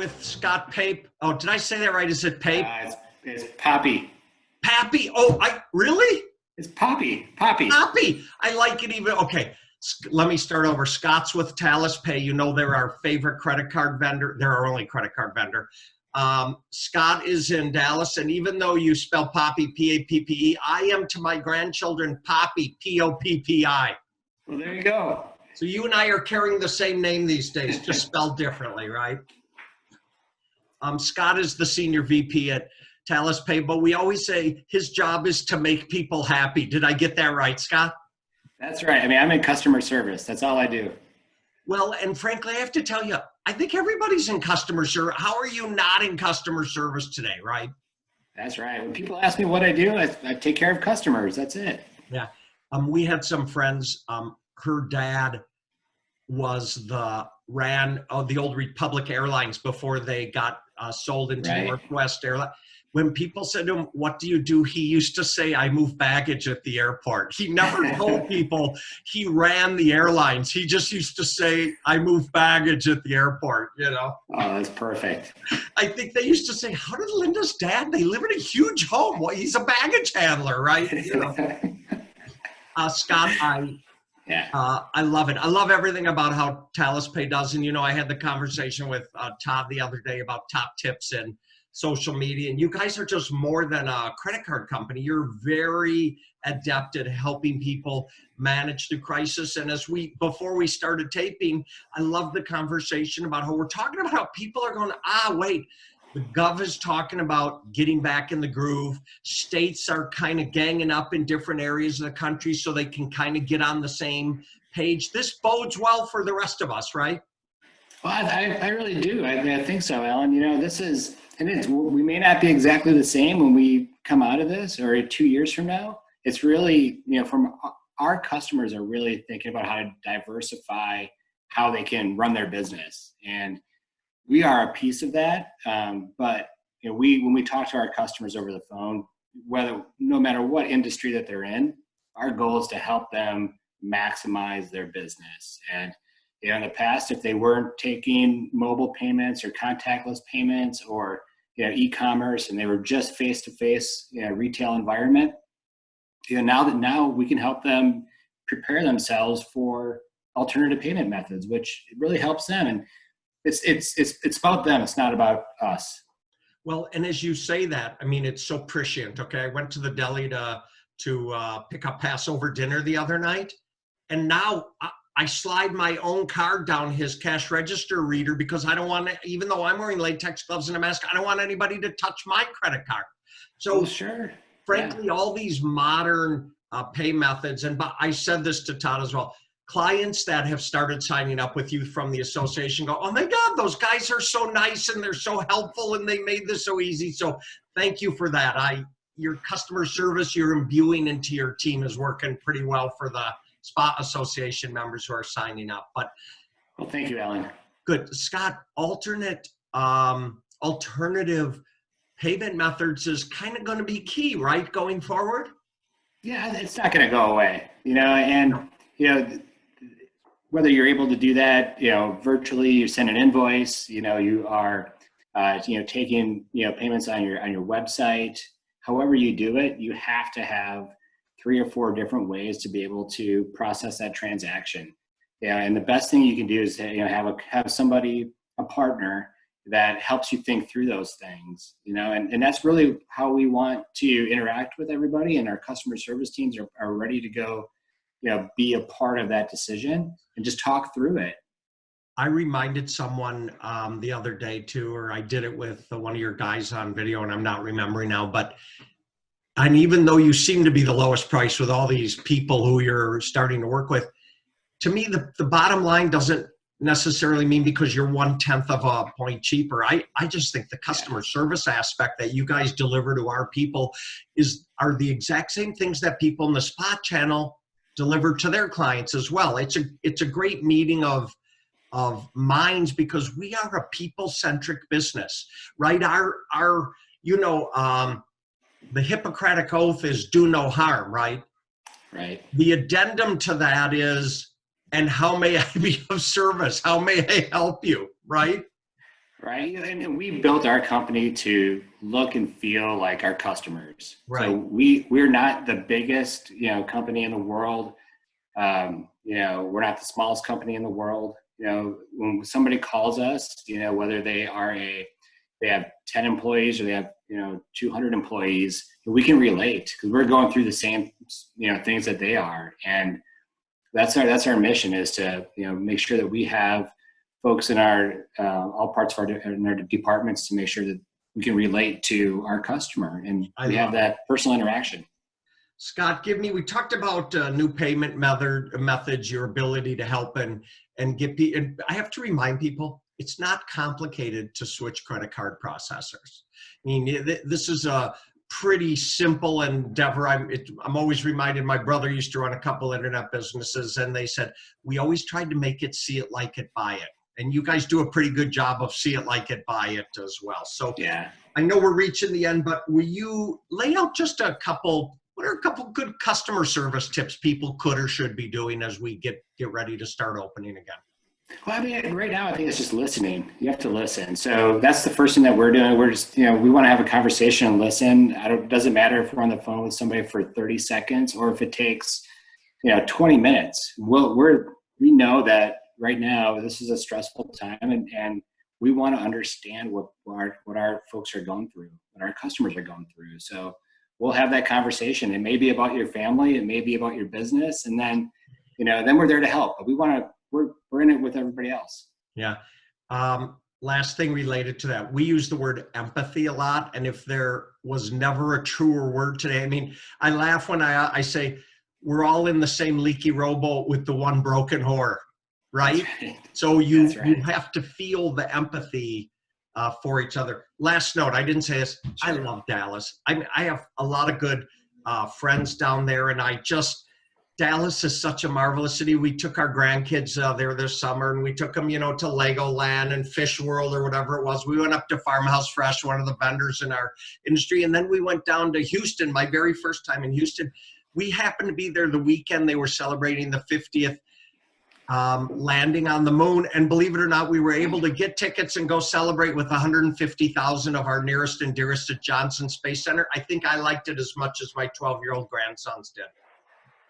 with Scott Paape. Oh, did I say that right? Is it Paape? It's Paape. Paape. Oh, I really? It's Paape. Paape. Paape. I like it even. Okay, let me start over. Scott's with Talus Pay. You know they're our favorite credit card vendor. They're our only credit card vendor. Scott is in Dallas, and even though you spell Poppy, P-A-P-P-E, I am to my grandchildren Poppy, P-O-P-P-I. Well, there you go. So you and I are carrying the same name these days, just spelled differently, right? Scott is the senior VP at Talus Pay, but we always say his job is to make people happy. Did I get that right, Scott? That's right. I mean, I'm in customer service. That's all I do. Well, and frankly, I have to tell you, I think everybody's in customer service. How are you not in customer service today, right? That's right. When people ask me what I do, I take care of customers. That's it. Yeah. We had some friends, her dad ran the old Republic Airlines before they got sold into Northwest Airlines. When people said to him, "What do you do?" he used to say, "I move baggage at the airport." He never told people he ran the airlines. He just used to say, "I move baggage at the airport," you know? Oh, that's perfect. I think they used to say, "How did Linda's dad? They live in a huge home. Well, he's a baggage handler, right?" You know? Scott, I love it. I love everything about how Talus Pay does. And, you know, I had the conversation with Todd the other day about top tips and social media. And you guys are just more than a credit card company. You're very adept at helping people manage the crisis. And before we started taping, I love the conversation about how we're talking about how people are going, wait, the gov is talking about getting back in the groove. States are kind of ganging up in different areas of the country so they can kind of get on the same page. This bodes well for the rest of us, right? Well, I really do. I think so, Allan. You know, we may not be exactly the same when we come out of this or 2 years from now. It's really, you know, from our customers are really thinking about how to diversify how they can run their business. And we are a piece of that. But you know, when we talk to our customers over the phone, no matter what industry that they're in, our goal is to help them maximize their business. And you know, in the past, if they weren't taking mobile payments or contactless payments or e-commerce, and they were just face-to-face retail environment, now we can help them prepare themselves for alternative payment methods, which really helps them. And it's about them. It's not about us. Well, and as you say that, I mean, it's so prescient. Okay, I went to the deli to pick up Passover dinner the other night, and now I slide my own card down his cash register reader because I don't want to, even though I'm wearing latex gloves and a mask, I don't want anybody to touch my credit card. So, sure. Frankly, all these modern pay methods, and I said this to Todd as well, clients that have started signing up with you from the association go, "Oh my God, those guys are so nice and they're so helpful and they made this so easy." So thank you for that. Your customer service you're imbuing into your team is working pretty well for the Spot Association members who are signing up. But well, thank you, Allan. Good. Scott, alternative payment methods is kind of going to be key, right, going forward? Yeah, it's not going to go away, and whether you're able to do that, virtually, you send an invoice, you are, taking, payments on your website. However you do it, you have to have 3 or 4 different ways to be able to process that transaction. And the best thing you can do is have somebody, a partner that helps you think through those things, and that's really how we want to interact with everybody. And our customer service teams are ready to go, be a part of that decision and just talk through it. I reminded someone the other day too, or I did it with one of your guys on video, and I'm not remembering now, and even though you seem to be the lowest price with all these people who you're starting to work with, to me, the bottom line doesn't necessarily mean because you're 1/10 of a point cheaper. I just think the customer service aspect that you guys deliver to our people are the exact same things that people in the Spot channel deliver to their clients as well. It's a great meeting of minds because we are a people-centric business, right? The Hippocratic Oath is do no harm, right? Right. The addendum to that is, and how may I be of service? How may I help you, right? Right. And we built our company to look and feel like our customers. Right. So we're not the biggest, company in the world. We're not the smallest company in the world. When somebody calls us, whether they have 10 employees or they have, 200 employees, we can relate because we're going through the same, things that they are. And that's our mission, is to, make sure that we have folks in our all parts of our departments to make sure that we can relate to our customer and we have that personal interaction. Scott, we talked about new payment methods, your ability to help and get people. And I have to remind people, it's not complicated to switch credit card processors. I mean, this is a pretty simple endeavor. I'm always reminded, my brother used to run a couple internet businesses, and they said, we always tried to make it see it, like it, buy it. And you guys do a pretty good job of see it, like it, buy it as well. So yeah, I know we're reaching the end, but will you lay out just what are a couple good customer service tips people could or should be doing as we get ready to start opening again? Well, I mean, right now I think it's just listening. You have to listen. So that's the first thing that we're doing. We're just, we want to have a conversation and listen. It doesn't matter if we're on the phone with somebody for 30 seconds or if it takes, 20 minutes. We know that right now this is a stressful time, and we want to understand what our folks are going through, what our customers are going through. So we'll have that conversation. It may be about your family, it may be about your business, and then, then we're there to help. But we're in it with everybody else. Yeah. Last thing related to that, we use the word empathy a lot, and if there was never a truer word today, I mean, I laugh when I say we're all in the same leaky rowboat with the one broken oar. Right? So you have to feel the empathy for each other. Last note, I didn't say this. I love Dallas. I have a lot of good friends down there, and Dallas is such a marvelous city. We took our grandkids there this summer, and we took them, to Legoland and Fish World or whatever it was. We went up to Farmhouse Fresh, one of the vendors in our industry, and then we went down to Houston, my very first time in Houston. We happened to be there the weekend they were celebrating the 50th landing on the moon, and believe it or not, we were able to get tickets and go celebrate with 150,000 of our nearest and dearest at Johnson Space Center. I think I liked it as much as my 12-year-old grandsons did.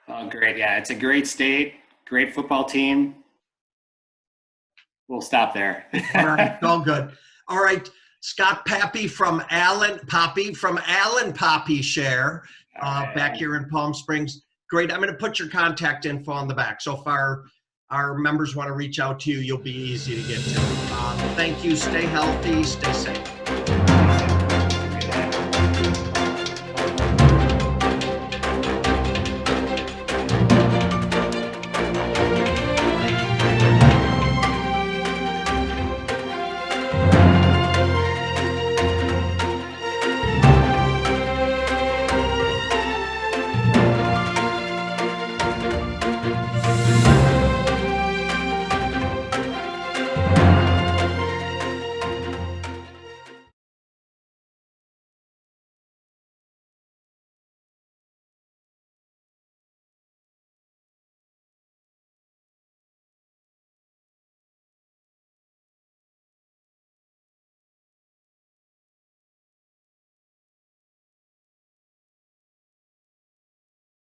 Oh, great. Yeah, it's a great state, great football team. We'll stop there. All right, all good. All right, Scott Paape from Allan Paape Share, back here in Palm Springs. Great. I'm going to put your contact info on the back. So far, our members want to reach out to you, you'll be easy to get to. Thank you. Stay healthy. Stay safe.